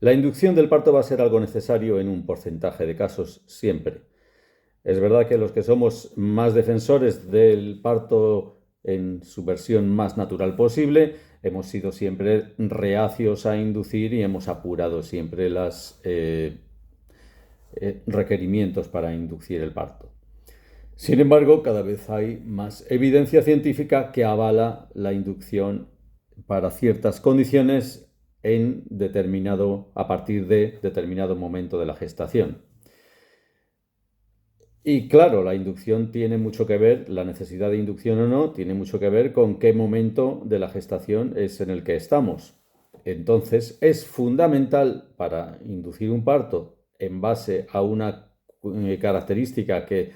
La inducción del parto va a ser algo necesario en un porcentaje de casos siempre. Es verdad que los que somos más defensores del parto en su versión más natural posible, hemos sido siempre reacios a inducir y hemos apurado siempre los requerimientos para inducir el parto. Sin embargo, cada vez hay más evidencia científica que avala la inducción para ciertas condiciones a partir de determinado momento de la gestación. Y claro, la inducción tiene mucho que ver, la necesidad de inducción o no, tiene mucho que ver con qué momento de la gestación es en el que estamos. Entonces, es fundamental para inducir un parto en base a una característica que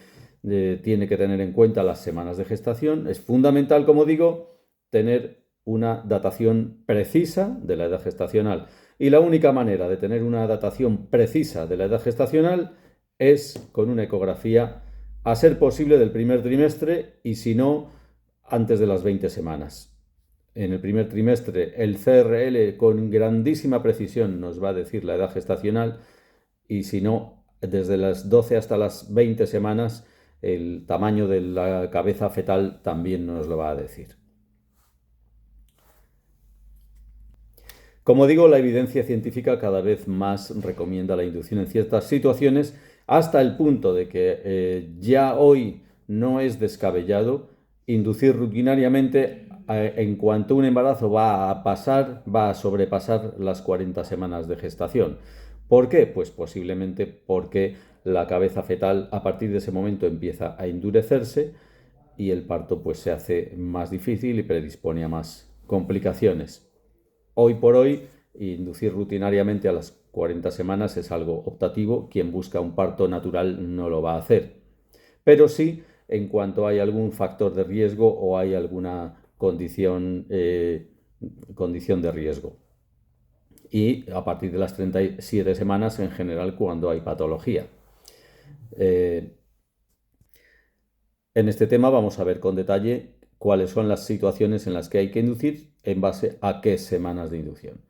tiene que tener en cuenta las semanas de gestación. Es fundamental, como digo, tener una datación precisa de la edad gestacional. Y la única manera de tener una datación precisa de la edad gestacional es con una ecografía, a ser posible del primer trimestre y si no, antes de las 20 semanas. En el primer trimestre el CRL con grandísima precisión nos va a decir la edad gestacional y si no, desde las 12 hasta las 20 semanas el tamaño de la cabeza fetal también nos lo va a decir. Como digo, la evidencia científica cada vez más recomienda la inducción en ciertas situaciones hasta el punto de que ya hoy no es descabellado inducir rutinariamente en cuanto un embarazo va a sobrepasar las 40 semanas de gestación. ¿Por qué? Pues posiblemente porque la cabeza fetal a partir de ese momento empieza a endurecerse y el parto pues se hace más difícil y predispone a más complicaciones. Hoy por hoy, inducir rutinariamente a las 40 semanas es algo optativo. Quien busca un parto natural no lo va a hacer. Pero sí, en cuanto hay algún factor de riesgo o hay alguna condición de riesgo. Y a partir de las 37 semanas, en general, cuando hay patología. En este tema vamos a ver con detalle cuáles son las situaciones en las que hay que inducir en base a qué semanas de inducción.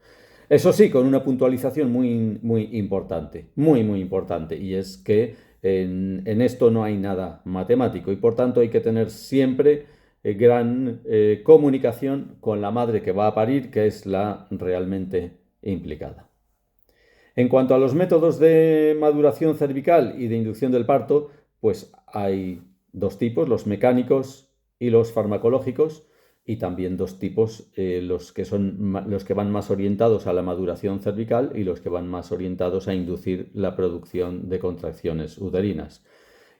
Eso sí, con una puntualización muy importante, muy importante, y es que en esto no hay nada matemático y por tanto hay que tener siempre gran comunicación con la madre que va a parir, que es la realmente implicada. En cuanto a los métodos de maduración cervical y de inducción del parto, pues hay dos tipos, los mecánicos y los farmacológicos, y también dos tipos, los que van más orientados a la maduración cervical y los que van más orientados a inducir la producción de contracciones uterinas.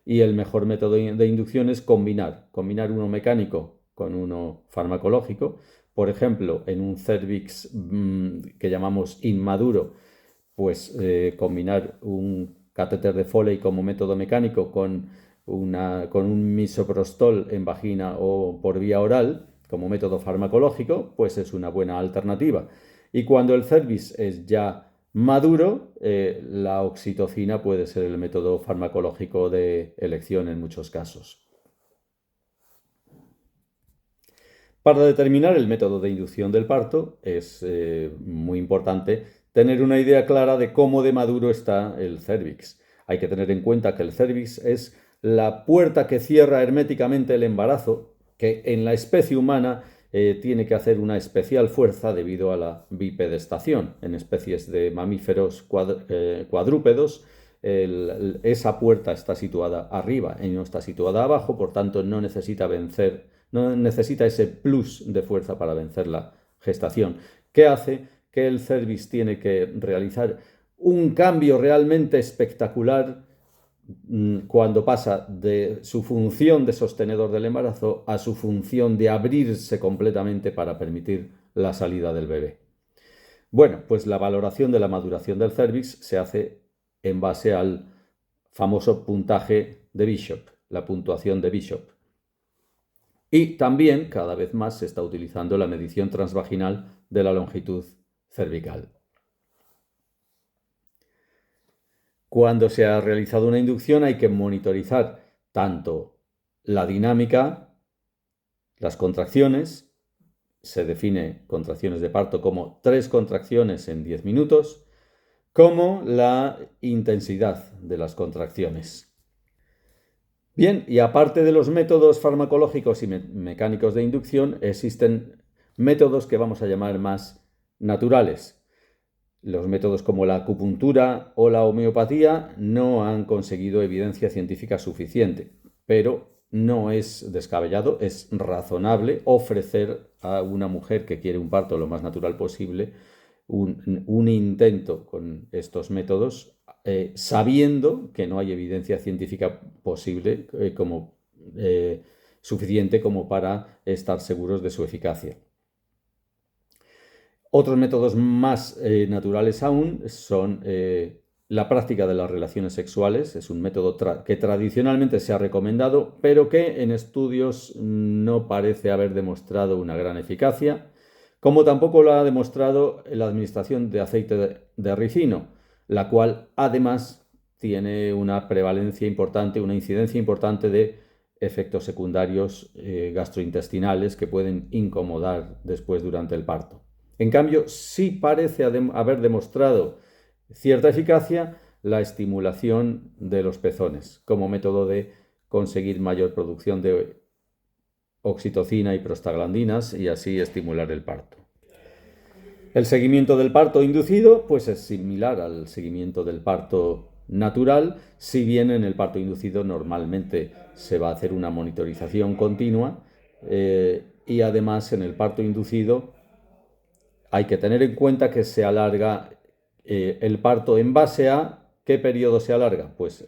Y el mejor método de inducción es combinar uno mecánico con uno farmacológico. Por ejemplo, en un cervix que llamamos inmaduro, pues combinar un catéter de Foley como método mecánico con un misoprostol en vagina o por vía oral como método farmacológico, pues es una buena alternativa. Y cuando el cervix es ya maduro, la oxitocina puede ser el método farmacológico de elección en muchos casos. Para determinar el método de inducción del parto es muy importante tener una idea clara de cómo de maduro está el cérvix. Hay que tener en cuenta que el cérvix es la puerta que cierra herméticamente el embarazo, que en la especie humana tiene que hacer una especial fuerza debido a la bipedestación. En especies de mamíferos cuadrúpedos, esa puerta está situada arriba y no está situada abajo, por tanto no necesita ese plus de fuerza para vencer la gestación, que hace que el cervix tiene que realizar un cambio realmente espectacular cuando pasa de su función de sostenedor del embarazo a su función de abrirse completamente para permitir la salida del bebé. Bueno, pues la valoración de la maduración del cérvix se hace en base al famoso puntaje de Bishop, la puntuación de Bishop. Y también cada vez más se está utilizando la medición transvaginal de la longitud cervical. Cuando se ha realizado una inducción hay que monitorizar tanto la dinámica, las contracciones, se define contracciones de parto como 3 contracciones en 10 minutos, como la intensidad de las contracciones. Bien, y aparte de los métodos farmacológicos y mecánicos de inducción, existen métodos que vamos a llamar más naturales. Los métodos como la acupuntura o la homeopatía no han conseguido evidencia científica suficiente, pero no es descabellado, es razonable ofrecer a una mujer que quiere un parto lo más natural posible un intento con estos métodos, sabiendo que no hay evidencia científica posible suficiente como para estar seguros de su eficacia. Otros métodos más naturales aún son la práctica de las relaciones sexuales. Es un método que tradicionalmente se ha recomendado, pero que en estudios no parece haber demostrado una gran eficacia, como tampoco lo ha demostrado la administración de aceite de ricino, la cual además tiene una prevalencia importante, una incidencia importante de efectos secundarios gastrointestinales que pueden incomodar después durante el parto. En cambio, sí parece haber demostrado cierta eficacia la estimulación de los pezones como método de conseguir mayor producción de oxitocina y prostaglandinas y así estimular el parto. El seguimiento del parto inducido pues es similar al seguimiento del parto natural, si bien en el parto inducido normalmente se va a hacer una monitorización continua y además en el parto inducido hay que tener en cuenta que se alarga el parto en base a ¿qué periodo se alarga? Pues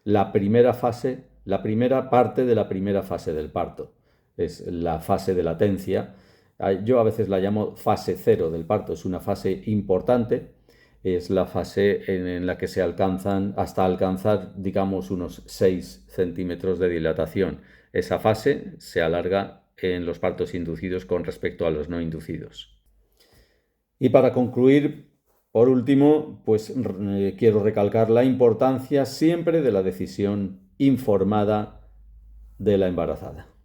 la primera parte de la primera fase del parto. Es la fase de latencia. Yo a veces la llamo fase 0 del parto. Es una fase importante. Es la fase en la que se alcanzan hasta alcanzar, digamos, unos 6 centímetros de dilatación. Esa fase se alarga en los partos inducidos con respecto a los no inducidos. Y para concluir, por último, pues quiero recalcar la importancia siempre de la decisión informada de la embarazada.